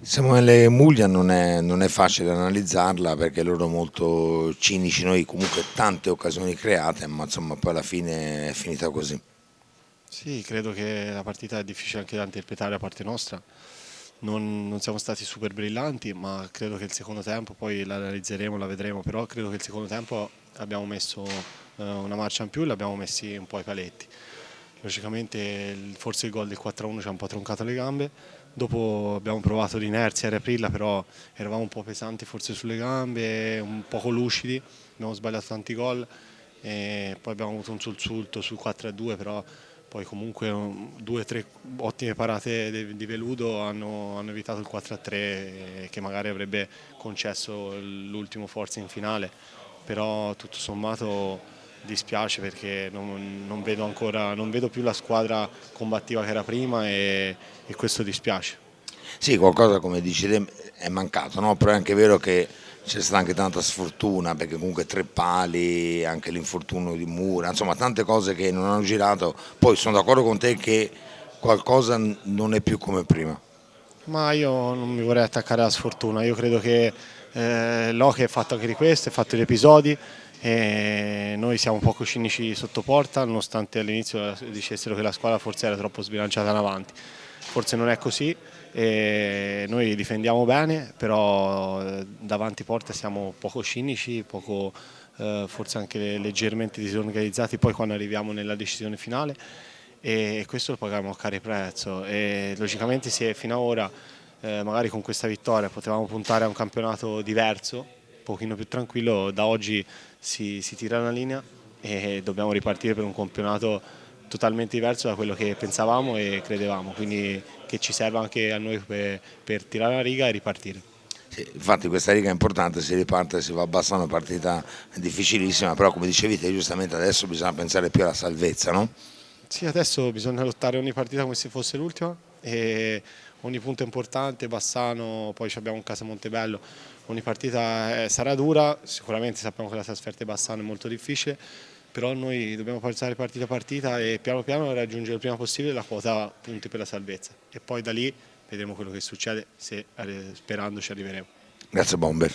Samuele Muglia non è facile analizzarla perché loro molto cinici, noi comunque tante occasioni create, ma insomma poi alla fine è finita così. Sì, credo che la partita è difficile anche da interpretare da parte nostra. Non siamo stati super brillanti, ma credo che il secondo tempo, poi la analizzeremo, la vedremo, però credo che il secondo tempo abbiamo messo una marcia in più e l'abbiamo messi un po' ai paletti. Logicamente forse il gol del 4-1 ci ha un po' troncato le gambe, dopo abbiamo provato l'inerzia a riaprirla, però eravamo un po' pesanti forse sulle gambe, un poco lucidi, abbiamo sbagliato tanti gol e poi abbiamo avuto un sussulto sul 4-2, però poi comunque due o tre ottime parate di Veludo hanno evitato il 4-3 che magari avrebbe concesso l'ultimo forza in finale, però tutto sommato dispiace perché non vedo ancora, non vedo più la squadra combattiva che era prima e questo dispiace. Sì, qualcosa come dici te è mancato, no? Però è anche vero che c'è stata anche tanta sfortuna perché comunque tre pali, anche l'infortunio di Mura, insomma tante cose che non hanno girato. Poi sono d'accordo con te che qualcosa non è più come prima. Ma io non mi vorrei attaccare alla sfortuna, io credo che l'Oche è fatto anche di questo, è fatto di episodi e noi siamo poco cinici sotto porta, nonostante all'inizio dicessero che la squadra forse era troppo sbilanciata in avanti. Forse non è così, e noi difendiamo bene, però davanti porta siamo poco cinici, poco, forse anche leggermente disorganizzati poi quando arriviamo nella decisione finale e questo lo paghiamo a caro prezzo e logicamente se fino ad ora magari con questa vittoria potevamo puntare a un campionato diverso, un pochino più tranquillo, da oggi si tira una linea e dobbiamo ripartire per un campionato totalmente diverso da quello che pensavamo e credevamo, quindi che ci serve anche a noi per tirare la riga e ripartire. Sì, infatti questa riga è importante, si riparte, si va abbassando, una partita difficilissima, però come dicevi te giustamente adesso bisogna pensare più alla salvezza, no? Sì, adesso bisogna lottare ogni partita come se fosse l'ultima e ogni punto è importante, Bassano, poi abbiamo un Casa Montebello, ogni partita sarà dura, sicuramente sappiamo che la trasferta di Bassano è molto difficile, però noi dobbiamo passare partita a partita e piano piano raggiungere il prima possibile la quota punti per la salvezza e poi da lì vedremo quello che succede se sperando ci arriveremo. Grazie Bomber.